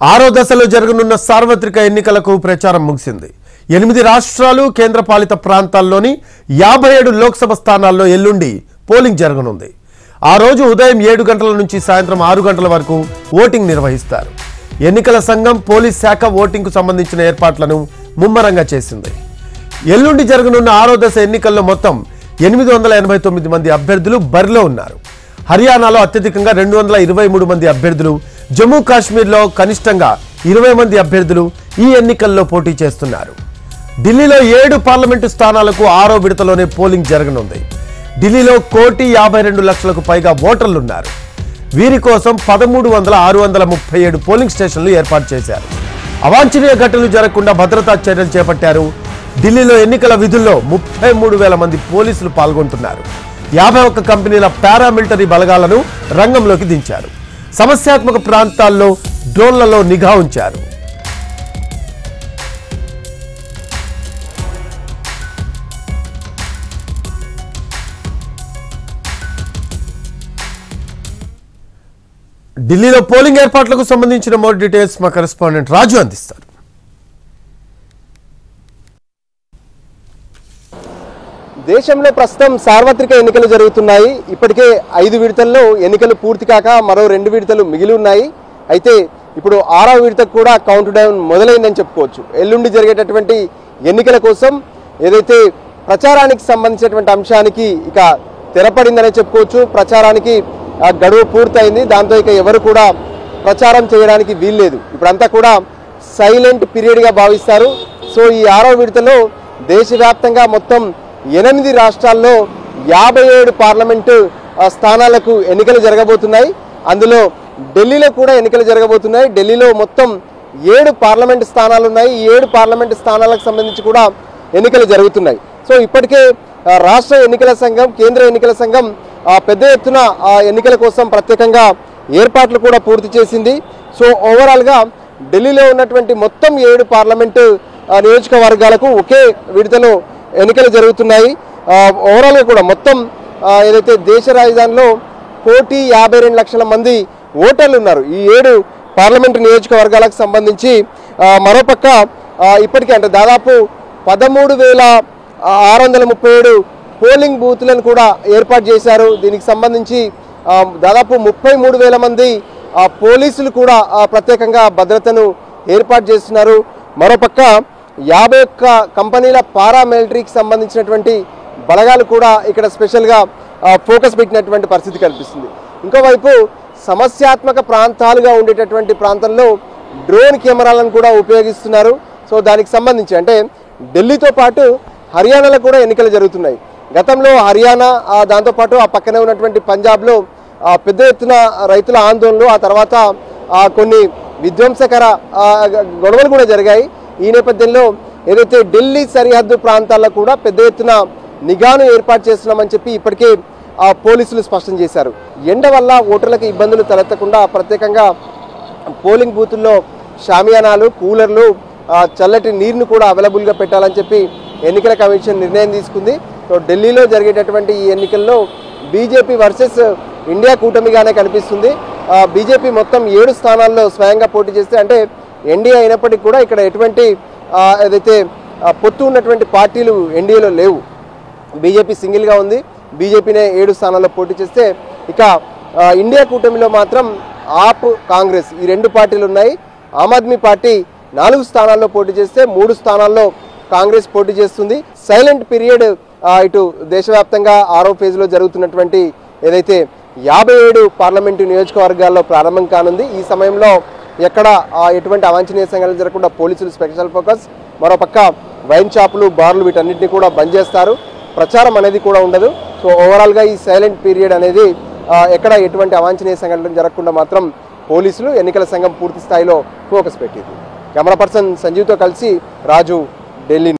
ఆరో దశలో జరగనున్న సార్వత్రిక ఎన్నికలకు ప్రచారం ముగిసింది. 8 రాష్ట్రాలు కేంద్రపాలిత ప్రాంతాల్లోని 57 లోక్సభ స్థానాల్లో ఎల్లుండి పోలింగ్ జరగనుంది. ఆ రోజు ఉదయం 7 గంటల నుంచి సాయంత్రం 6 గంటల వరకు ఓటింగ్ నిర్వహిస్తారు. ఎన్నికల సంఘం పోలీస్ శాఖ ఓటింగ్కు సంబంధించిన ఏర్పాట్లను ముమ్మరంగా చేసింది. ఎల్లుండి జరగనున్న ఆరో దశ ఎన్నికల్లో మొత్తం 889 మంది అభ్యర్థులు బరిలో ఉన్నారు. హర్యానాలో అత్యధికంగా 223 మంది అభ్యర్థులు, జమ్మూ కాశ్మీర్లో కనిష్టంగా 20 మంది అభ్యర్థులు ఈ ఎన్నికల్లో పోటీ చేస్తున్నారు. ఢిల్లీలో 7 పార్లమెంటు స్థానాలకు ఆరో విడతలోనే పోలింగ్ జరగనుంది. ఢిల్లీలో 1,52,00,000కు పైగా ఓటర్లున్నారు. వీరి కోసం 13,637 పోలింగ్ స్టేషన్లు ఏర్పాటు చేశారు. అవాంఛనీయ ఘటనలు జరగకుండా భద్రతా చర్యలు చేపట్టారు. ఢిల్లీలో ఎన్నికల విధుల్లో 33,000 మంది పోలీసులు పాల్గొంటున్నారు. 51 కంపెనీల పారామిలిటరీ బలగాలను రంగంలోకి దించారు. సమస్యాత్మక ప్రాంతాల్లో డ్రోన్లలో నిఘా ఉంచారు. ఢిల్లీలో పోలింగ్ ఏర్పాట్లకు సంబంధించిన మోర్ డీటెయిల్స్ మా కరెస్పాండెంట్ రాజు అందిస్తారు. దేశంలో ప్రస్తుతం సార్వత్రిక ఎన్నికలు జరుగుతున్నాయి. ఇప్పటికే 5 విడతల్లో ఎన్నికలు పూర్తి కాక మరో 2 విడతలు మిగిలి ఉన్నాయి. అయితే ఇప్పుడు 6వ విడతకు కూడా కౌంట్ డౌన్ మొదలైందని చెప్పుకోవచ్చు. ఎల్లుండి జరిగేటటువంటి ఎన్నికల కోసం ఏదైతే ప్రచారానికి సంబంధించినటువంటి అంశానికి ఇక తెరపడిందనే చెప్పుకోవచ్చు. ప్రచారానికి గడువు పూర్తయింది. దాంతో ఇక ఎవరు కూడా ప్రచారం చేయడానికి వీల్లేదు. ఇప్పుడంతా కూడా సైలెంట్ పీరియడ్గా భావిస్తారు. సో ఈ 6వ విడతలో దేశవ్యాప్తంగా మొత్తం 8 రాష్ట్రాల్లో 57 పార్లమెంటు స్థానాలకు ఎన్నికలు జరగబోతున్నాయి. అందులో ఢిల్లీలో కూడా ఎన్నికలు జరగబోతున్నాయి. ఢిల్లీలో మొత్తం 7 పార్లమెంటు స్థానాలు ఉన్నాయి. ఈ 7 పార్లమెంటు స్థానాలకు సంబంధించి కూడా ఎన్నికలు జరుగుతున్నాయి. సో ఇప్పటికే రాష్ట్ర ఎన్నికల సంఘం, కేంద్ర ఎన్నికల సంఘం పెద్ద ఎత్తున ఎన్నికల కోసం ప్రత్యేకంగా ఏర్పాట్లు కూడా పూర్తి చేసింది. సో ఓవరాల్గా ఢిల్లీలో ఉన్నటువంటి మొత్తం 7 పార్లమెంటు నియోజకవర్గాలకు ఒకే విడతలో ఎన్నికలు జరుగుతున్నాయి. ఓవరాల్గా కూడా మొత్తం ఏదైతే దేశ రాజధానిలో 1,52,00,000 మంది ఓటర్లు ఉన్నారు ఈ 7 పార్లమెంటు నియోజకవర్గాలకు సంబంధించి. మరోపక్క ఇప్పటికే అంటే దాదాపు 13,637 పోలింగ్ బూత్లను కూడా ఏర్పాటు చేశారు. దీనికి సంబంధించి దాదాపు 33,000 మంది పోలీసులు కూడా ప్రత్యేకంగా భద్రతను ఏర్పాటు చేస్తున్నారు. మరోపక్క 51 కంపెనీల పారామిలిటరీకి సంబంధించినటువంటి బలగాలు కూడా ఇక్కడ స్పెషల్గా ఫోకస్ పెట్టినటువంటి పరిస్థితి కనిపిస్తుంది. ఇంకోవైపు సమస్యాత్మక ప్రాంతాలుగా ఉండేటటువంటి ప్రాంతంలో డ్రోన్ కెమెరాలను కూడా ఉపయోగిస్తున్నారు. సో దానికి సంబంధించి అంటే ఢిల్లీతో పాటు హర్యానాలో కూడా ఎన్నికలు జరుగుతున్నాయి. గతంలో హర్యానా, దాంతోపాటు ఆ పక్కనే ఉన్నటువంటి పంజాబ్లో పెద్ద ఎత్తున రైతుల ఆందోళనలు, ఆ తర్వాత కొన్ని విధ్వంసకర గొడవలు కూడా జరిగాయి. ఈ నేపథ్యంలో ఏదైతే ఢిల్లీ సరిహద్దు ప్రాంతాల్లో కూడా పెద్ద ఎత్తున నిఘాను ఏర్పాటు చేస్తున్నామని చెప్పి ఇప్పటికే పోలీసులు స్పష్టం చేశారు. ఎండ వల్ల ఓటర్లకు ఇబ్బందులు తలెత్తకుండా ప్రత్యేకంగా పోలింగ్ బూతుల్లో షామియానాలు, కూలర్లు, చల్లటి నీరును కూడా అవైలబుల్గా పెట్టాలని చెప్పి ఎన్నికల కమిషన్ నిర్ణయం తీసుకుంది. సో ఢిల్లీలో జరిగేటటువంటి ఈ ఎన్నికల్లో బీజేపీ వర్సెస్ ఇండియా కూటమిగానే కనిపిస్తుంది. బీజేపీ మొత్తం 7 స్థానాల్లో స్వయంగా పోటీ చేస్తే అంటే ఎన్డీఏ అయినప్పటికీ కూడా ఇక్కడ ఎటువంటి ఏదైతే పొత్తు ఉన్నటువంటి పార్టీలు ఎన్డీఏలో లేవు. బీజేపీ సింగిల్గా ఉంది. బీజేపీనే 7 స్థానాల్లో పోటీ చేస్తే ఇక ఇండియా కూటమిలో మాత్రం ఆప్, కాంగ్రెస్ ఈ 2 పార్టీలు ఉన్నాయి. ఆమ్ ఆద్మీ పార్టీ 4 స్థానాల్లో పోటీ చేస్తే 3 స్థానాల్లో కాంగ్రెస్ పోటీ చేస్తుంది. సైలెంట్ పీరియడ్ ఇటు దేశవ్యాప్తంగా 6వ ఫేజ్లో జరుగుతున్నటువంటి ఏదైతే 57 పార్లమెంటు నియోజకవర్గాల్లో ప్రారంభం కానుంది. ఈ సమయంలో ఎక్కడ ఎటువంటి అవాంఛనీయ సంఘటనలు జరగకుండా పోలీసులు స్పెషల్ ఫోకస్. మరోపక్క వైన్ షాపులు, బార్లు వీటన్నిటిని కూడా బంద్ చేస్తారు. ప్రచారం అనేది కూడా ఉండదు. సో ఓవరాల్గా ఈ సైలెంట్ పీరియడ్ అనేది ఎక్కడ ఎటువంటి అవాంఛనీయ సంఘటనలు జరగకుండా మాత్రం పోలీసులు, ఎన్నికల సంఘం పూర్తి స్థాయిలో ఫోకస్ పెట్టింది. కెమెరా పర్సన్ సంజీవ్తో కలిసి రాజు, ఢిల్లీ.